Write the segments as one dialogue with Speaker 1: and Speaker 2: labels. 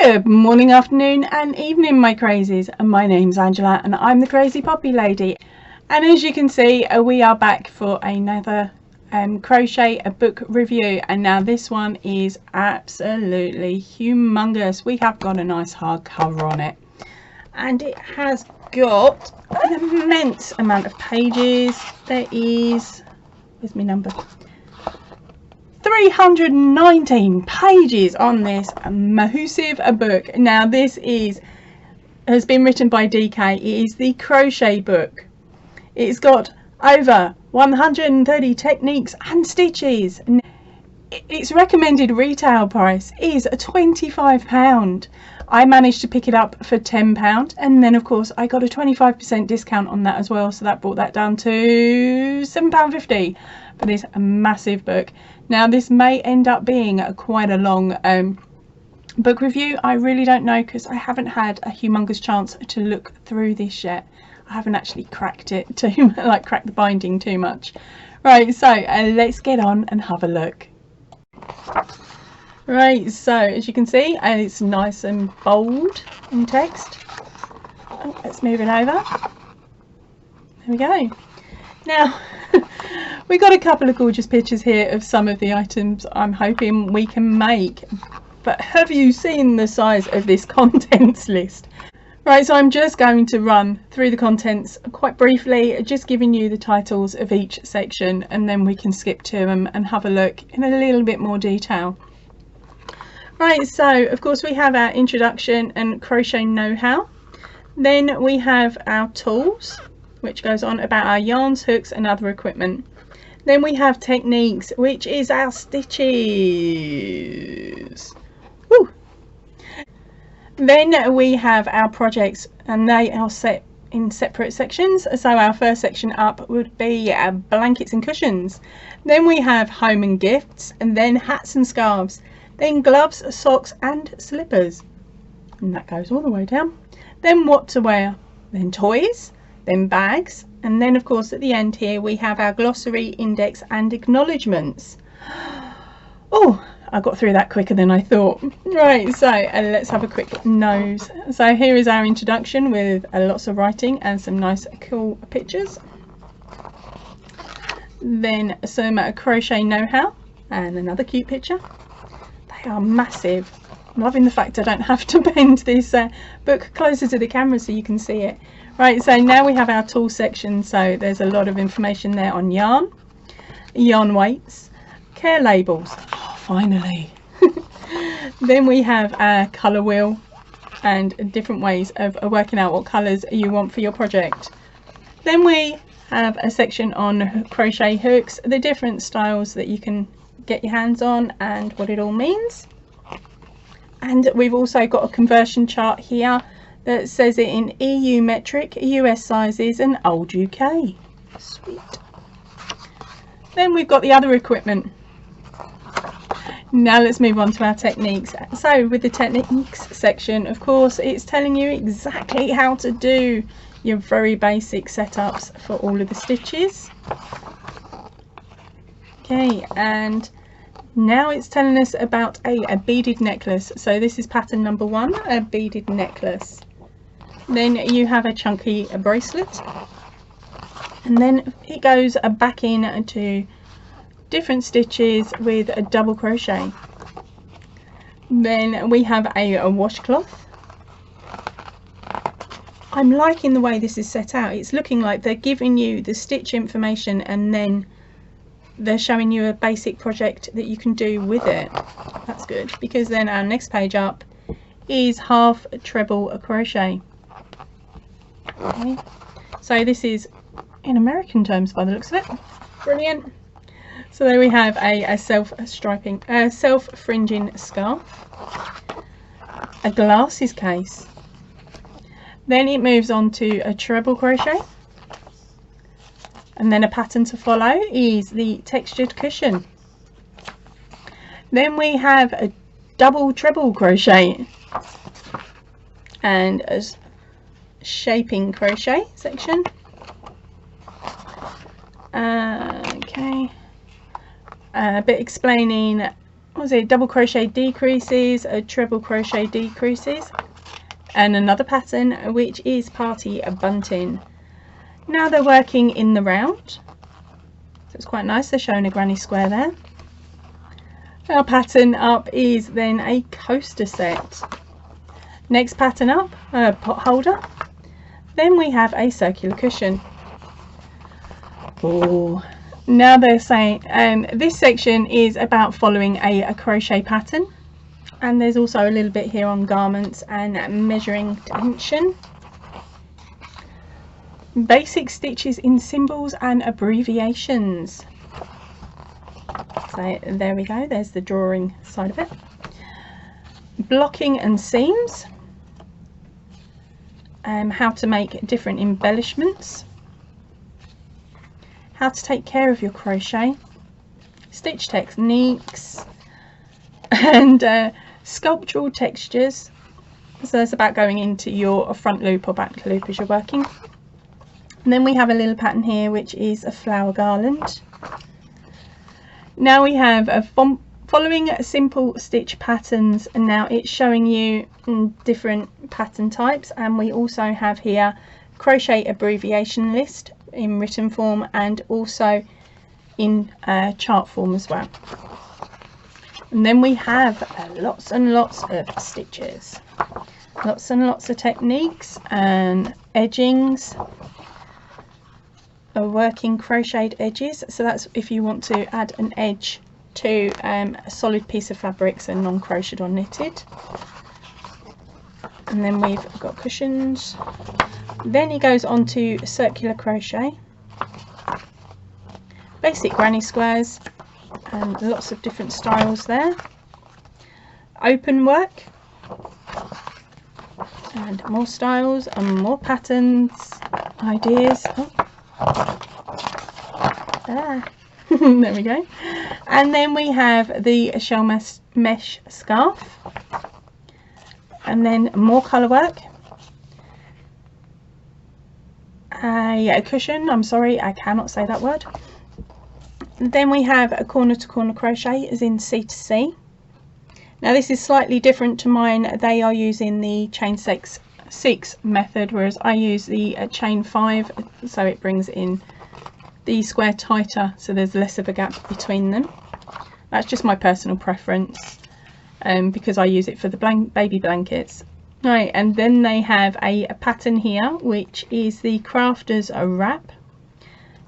Speaker 1: Good morning, afternoon and evening, my crazies. My name's Angela and I'm the Crazy Poppy Lady, and as you can see we are back for another crochet book review, and now this one is absolutely humongous. We have got a nice hardcover on it and it has got an immense amount of pages. There is, where's my number, 319 pages on this massive book. Now this has been written by DK. It is the Crochet Book. It's got over 130 techniques and stitches. Its recommended retail price is £25. I managed to pick it up for £10, and then of course I got a 25% discount on that as well, so that brought that down to £7.50 for this massive book. Now this may end up being quite a long book review. I really don't know, because I haven't had a humongous chance to look through this yet. I haven't actually cracked it too like cracked the binding too much. Right, so let's get on and have a look. Right, so as you can see it's nice and bold in text. Oh, let's move it over. There we go. Now we got a couple of gorgeous pictures here of some of the items I'm hoping we can make, but have you seen the size of this contents list? Right, so I'm just going to run through the contents quite briefly, just giving you the titles of each section, and then we can skip to them and have a look in a little bit more detail. Right, so of course we have our introduction and crochet know-how. Then we have our tools, which goes on about our yarns, hooks and other equipment. Then we have techniques, which is our stitches. Woo! Then we have our projects, and they are set in separate sections. So our first section up would be blankets and cushions. Then we have home and gifts, and then hats and scarves, then gloves, socks and slippers, and that goes all the way down. Then what to wear, then toys, then bags, and then of course at the end here we have our glossary, index and acknowledgements. Oh, I got through that quicker than I thought. Right, so let's have a quick nose. So here is our introduction with lots of writing and some nice cool pictures. Then some crochet know-how and another cute picture. They are massive. I'm loving the fact I don't have to bend this book closer to the camera so you can see it. Right, so now we have our tool section. So there's a lot of information there on yarn, yarn weights, care labels. Oh, finally. Then we have our colour wheel and different ways of working out what colours you want for your project. Then we have a section on crochet hooks, the different styles that you can get your hands on and what it all means. And we've also got a conversion chart here that says it in EU metric, US sizes and old UK. Sweet. Then we've got the other equipment. Now let's move on to our techniques. So with the techniques section, of course, it's telling you exactly how to do your very basic setups for all of the stitches. Okay, and now it's telling us about a beaded necklace. So this is pattern number 1, a beaded necklace. Then you have a chunky bracelet, and then it goes back in to different stitches with a double crochet. Then we have a washcloth. I'm liking the way this is set out. It's looking like they're giving you the stitch information and then they're showing you a basic project that you can do with it. That's good, because then our next page up is half treble crochet. Okay, so this is in American terms by the looks of it. Brilliant. So there we have a self-striping, self-fringing scarf, a glasses case. Then it moves on to a treble crochet, and then a pattern to follow is the textured cushion. Then we have a double treble crochet and a shaping crochet section. Okay, a bit explaining, what was it, double crochet decreases, a treble crochet decreases, and another pattern which is party bunting. Now they're working in the round, so it's quite nice. They're showing a granny square there. Our pattern up is then a coaster set. Next pattern up, a pot holder. Then we have a circular cushion. Oh, now they're saying this section is about following a crochet pattern, and there's also a little bit here on garments and measuring dimension. Basic stitches in symbols and abbreviations. So there we go, there's the drawing side of it. Blocking and seams, how to make different embellishments, how to take care of your crochet, stitch techniques, and sculptural textures. So that's about going into your front loop or back loop as you're working. And then we have a little pattern here which is a flower garland. Now we have a following simple stitch patterns, and now it's showing you different pattern types, and we also have here crochet abbreviation list in written form and also in chart form as well. And then we have lots and lots of stitches, lots and lots of techniques and edgings, working crocheted edges. So that's if you want to add an edge to a solid piece of fabric, so non-crocheted or knitted. And then we've got cushions. Then it goes on to circular crochet, basic granny squares, and lots of different styles there. Open work, and more styles and more patterns, ideas. There we go. And then we have the shell mesh scarf, and then more colour work, a cushion, I'm sorry I cannot say that word. Then we have a corner to corner crochet as in C to C. Now this is slightly different to mine. They are using the chain 6 method, whereas I use the chain 5, so it brings in the square tighter, so there's less of a gap between them. That's just my personal preference, because I use it for the baby blankets. Right, and then they have a pattern here which is the crafter's wrap.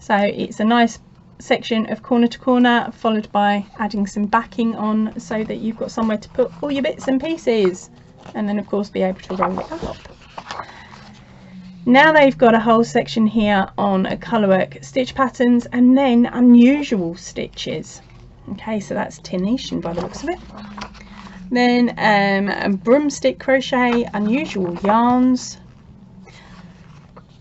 Speaker 1: So it's a nice section of corner to corner, followed by adding some backing on so that you've got somewhere to put all your bits and pieces, and then of course be able to roll it up. Now they've got a whole section here on colourwork, stitch patterns, and then unusual stitches. Okay, so that's Tination by the looks of it. Then broomstick crochet, unusual yarns.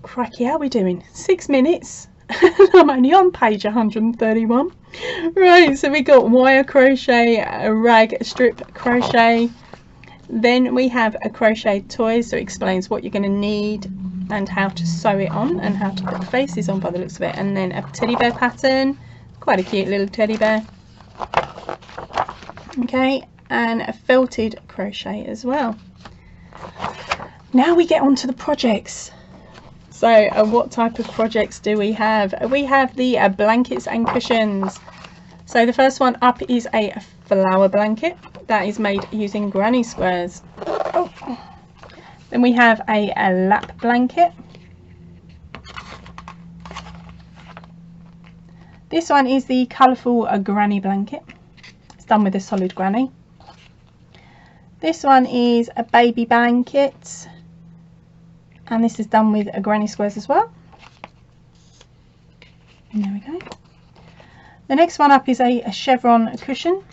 Speaker 1: Crikey, how are we doing? 6 minutes. I'm only on page 131. Right, so we got wire crochet, a rag strip crochet. Then we have a crocheted toy, so it explains what you're going to need and how to sew it on and how to put the faces on by the looks of it. And then a teddy bear pattern, quite a cute little teddy bear. Okay, and a felted crochet as well. Now we get on to the projects. So what type of projects do we have? We have the blankets and cushions. So the first one up is a flower blanket that is made using granny squares. Oh. Then we have a lap blanket. This one is the colourful granny blanket. It's done with a solid granny. This one is a baby blanket, and this is done with a granny squares as well. And there we go. The next one up is a chevron cushion.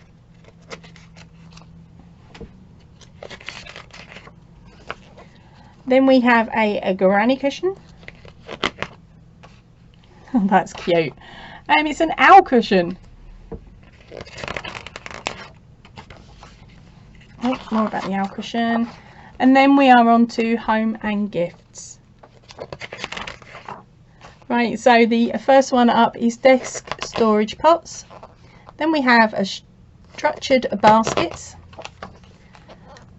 Speaker 1: Then we have a granny cushion. Oh, that's cute. It's an owl cushion. Oh, more about the owl cushion. And then we are on to home and gifts. Right, so the first one up is desk storage pots. Then we have a structured baskets.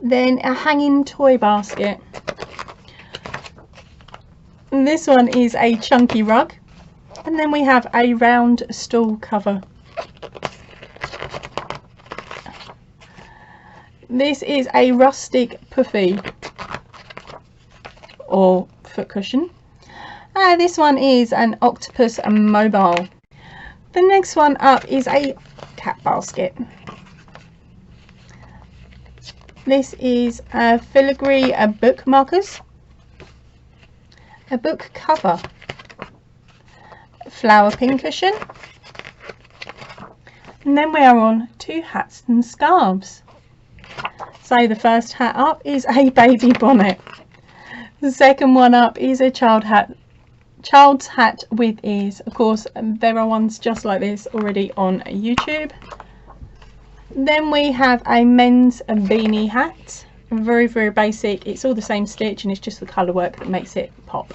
Speaker 1: Then a hanging toy basket. And this one is a chunky rug. And then we have a round stool cover. This is a rustic puffy or foot cushion. This one is an octopus mobile. The next one up is a cat basket. This is a filigree bookmarkers, a book cover, flower pin cushion, and then we are on to hats and scarves. So the first hat up is a baby bonnet. The second one up is a child's hat with ears. Of course, there are ones just like this already on YouTube. Then we have a men's beanie hat. Very, very basic. It's all the same stitch and it's just the colour work that makes it pop.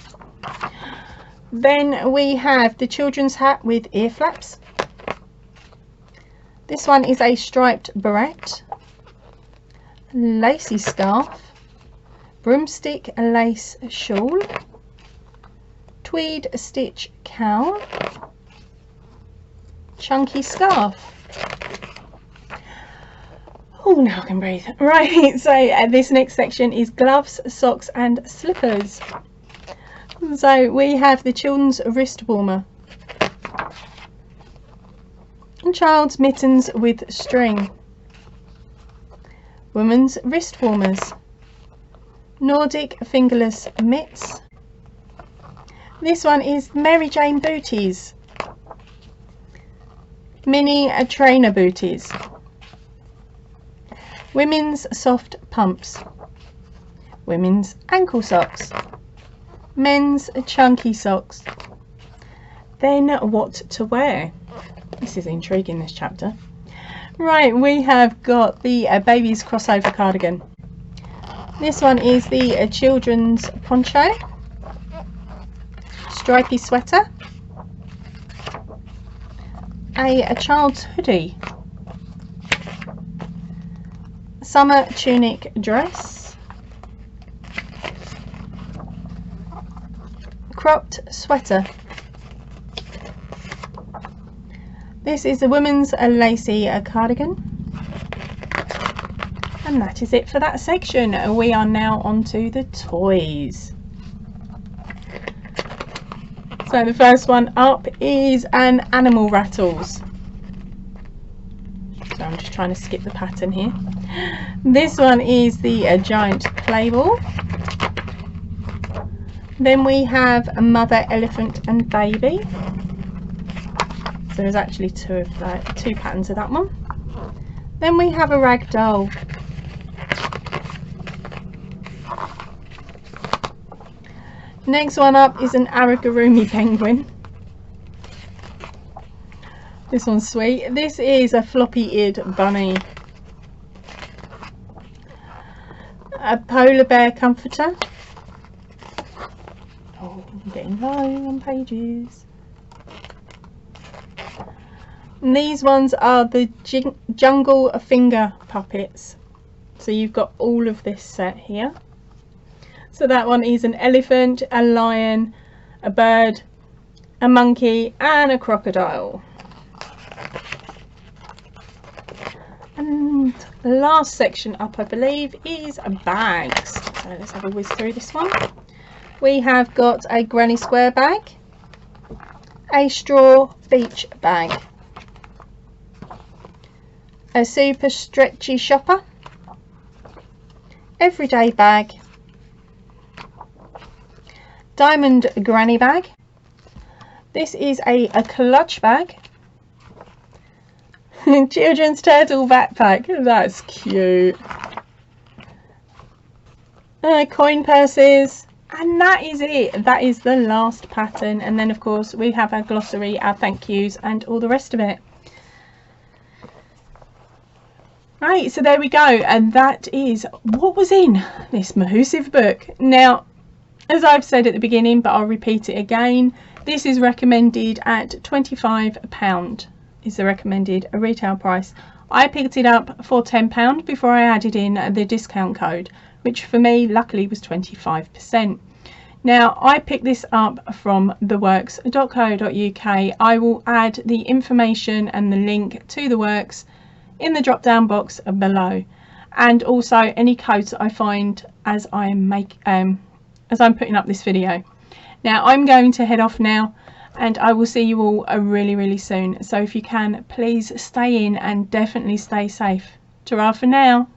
Speaker 1: Then we have the children's hat with ear flaps. This one is a striped beret, lacy scarf, broomstick lace shawl, tweed stitch cowl, chunky scarf. Oh, now I can breathe. Right, so this next section is gloves, socks and slippers. So we have the children's wrist warmer, and child's mittens with string, women's wrist warmers, Nordic fingerless mitts. This one is Mary Jane booties, mini trainer booties, women's soft pumps, women's ankle socks, men's chunky socks. Then what to wear. This is intriguing, this chapter. Right, we have got the baby's crossover cardigan. This one is the children's poncho, stripy sweater, a child's hoodie, summer tunic dress, cropped sweater. This is a woman's lacy cardigan. And that is it for that section. We are now on to the toys. So the first one up is an animal rattles. So I'm just trying to skip the pattern here. This one is the giant play ball. Then we have a mother elephant and baby. So there's actually two patterns of that one. Then we have a rag doll. Next one up is an Aragurumi penguin. This one's sweet. This is a floppy-eared bunny. A polar bear comforter. Oh, I'm getting low on pages. And these ones are the jungle finger puppets. So you've got all of this set here. So that one is an elephant, a lion, a bird, a monkey and a crocodile. And the last section up, I believe, is bags. So let's have a whiz through this one. We have got a granny square bag, a straw beach bag, a super stretchy shopper, everyday bag, diamond granny bag. This is a clutch bag. Children's turtle backpack, that's cute. Coin purses, and that is it. That is the last pattern, and then of course we have our glossary, our thank yous, and all the rest of it. Right, so there we go, and that is what was in this massive book. Now, as I've said at the beginning, but I'll repeat it again, this is recommended at £25 is the recommended retail price. I picked it up for £10 before I added in the discount code, which for me luckily was 25%. Now, I picked this up from theworks.co.uk. I will add the information and the link to the works in the drop down box below, and also any codes that I find as I'm putting up this video. Now I'm going to head off now, and I will see you all really soon. So if you can, please stay in and definitely stay safe. Ta-ra for now.